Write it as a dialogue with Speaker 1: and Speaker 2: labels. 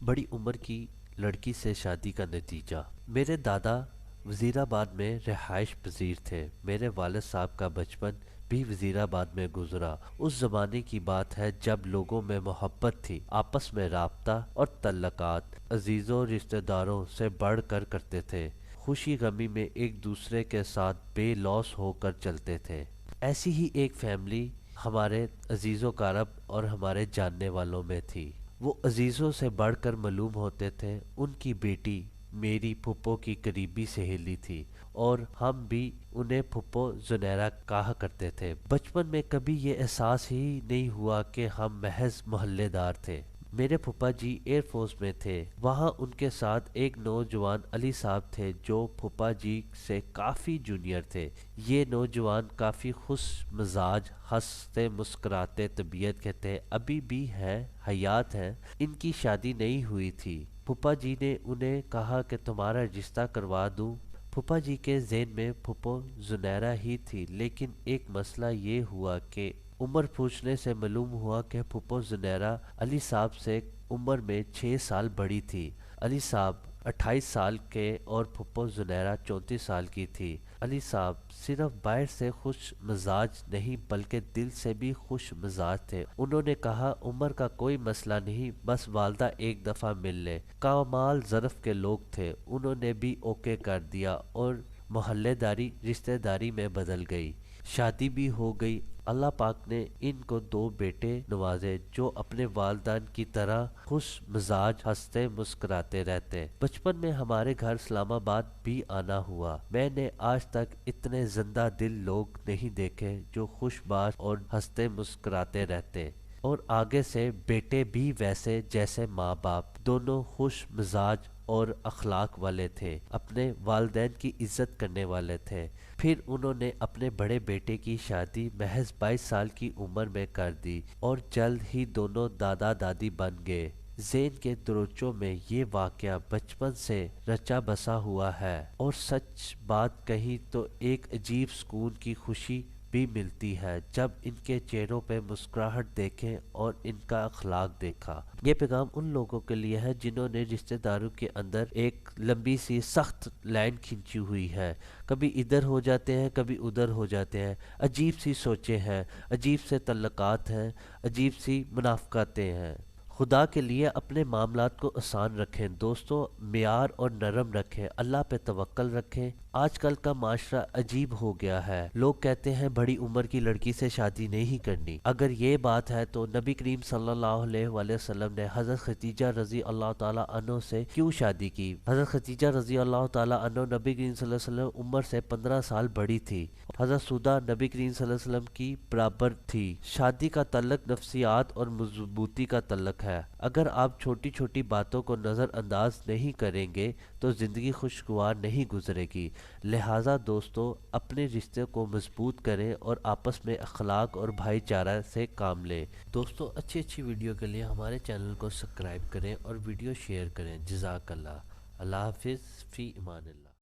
Speaker 1: बड़ी उम्र की लड़की से शादी का नतीजा। मेरे दादा वजीराबाद में रिहाइश पजीर थे। मेरे वालिद साहब का बचपन भी वजीराबाद में गुजरा। उस जमाने की बात है जब लोगों में मोहब्बत थी, आपस में राब्ता और तल्लकात अजीज़ों रिश्तेदारों से बढ़ कर करते थे। खुशी गमी में एक दूसरे के साथ बेलौस होकर चलते थे। ऐसी ही एक फैमिली हमारे अजीज़ों कारब और हमारे जानने वालों में थी। वो अजीज़ों से बढ़कर मालूम होते थे। उनकी बेटी मेरी फुप्पो की करीबी सहेली थी और हम भी उन्हें फुप्पो जुनैरा कहा करते थे। बचपन में कभी ये एहसास ही नहीं हुआ कि हम महज मोहल्लेदार थे। मेरे फूफा जी एयरफोर्स में थे। वहाँ उनके साथ एक नौजवान अली साहब थे जो फूफा जी से काफ़ी जूनियर थे। ये नौजवान काफ़ी खुश मिजाज, हंसते मुस्कुराते तबीयत के थे, अभी भी है, हयात हैं। इनकी शादी नहीं हुई थी। फूफा जी ने उन्हें कहा कि तुम्हारा रिश्ता करवा दूं। फूफा जी के ज़हन में फुप्पो जुनैरा ही थी, लेकिन एक मसला ये हुआ कि उम्र पूछने से मालूम हुआ कि फुप्पो जुनैरा अली साहब से उम्र में 6 साल बड़ी थी। अली साहब 28 साल के और फुप्पो जुनैरा 34 साल की थी। अली साहब सिर्फ बाहर से खुश मिजाज नहीं बल्कि दिल से भी खुश मिजाज थे। उन्होंने कहा उम्र का कोई मसला नहीं, बस वालदा एक दफ़ा मिल ले। कमाल ज़रफ़ के लोग थे, उन्होंने भी ओके कर दिया और मोहल्लेदारी रिश्तेदारी में बदल गई। शादी भी हो गई। अल्लाह पाक ने इनको 2 बेटे नवाजे जो अपने वालदान की तरह खुश मिजाज, हंसते मुस्कुराते रहते। बचपन में हमारे घर इस्लामाबाद भी आना हुआ। मैंने आज तक इतने जिंदा दिल लोग नहीं देखे जो खुशबाश और हंसते मुस्कुराते रहते। और आगे से बेटे भी वैसे जैसे माँ बाप, दोनों खुश मिजाज और अखलाक वाले थे, अपने वालदैन की इज्जत करने वाले थे। फिर उन्होंने अपने बड़े बेटे की शादी महज 22 साल की उम्र में कर दी और जल्द ही दोनों दादा दादी बन गए। ज़ेन के दरोचों में ये वाक़या बचपन से रचा बसा हुआ है और सच बात कही तो एक अजीब सुकून की खुशी भी मिलती है जब इनके चेहरों पे मुस्कुराहट देखें और इनका अखलाक देखा। ये पैगाम उन लोगों के लिए है जिन्होंने रिश्तेदारों के अंदर एक लंबी सी सख्त लाइन खींची हुई है। कभी इधर हो जाते हैं, कभी उधर हो जाते हैं। अजीब सी सोचें हैं, अजीब से तल्लकात हैं, अजीब सी मुनाफ़क़ातें हैं। खुदा के लिए अपने मामलात को आसान रखें दोस्तों, मियार और नरम रखें, अल्लाह पे तवक्कल रखें। आजकल का माशरा अजीब हो गया है। लोग कहते हैं बड़ी उम्र की लड़की से शादी नहीं करनी। अगर ये बात है तो नबी करीम सल्लल्लाहु अलैहि वसल्लम ने हज़रत खदीजा रज़ी अल्लाह ताला अन्हो से क्यों शादी की? हज़रत खदीजा रज़ी अल्लाह ताला अन्हो नबी करीम सल्लल्लाहु अलैहि वसल्लम उम्र से 15 साल बड़ी थी। हज़रत सुदा नबी करीम सल्लल्लाहु अलैहि वसल्लम की बराबर थी। शादी का तल्लक नफ्सियात और मजबूती का तल्लक है। अगर आप छोटी छोटी बातों को नज़रअंदाज नहीं करेंगे तो ज़िंदगी खुशगवार नहीं गुजरेगी। लिहाजा दोस्तों, अपने रिश्ते को मजबूत करें और आपस में अखलाक और भाईचारा से काम लें। दोस्तों, अच्छी अच्छी वीडियो के लिए हमारे चैनल को सब्सक्राइब करें और वीडियो शेयर करें। जज़ाकल्लाह। अल्लाह हाफिज़, फ़ी इमानिल्लाह।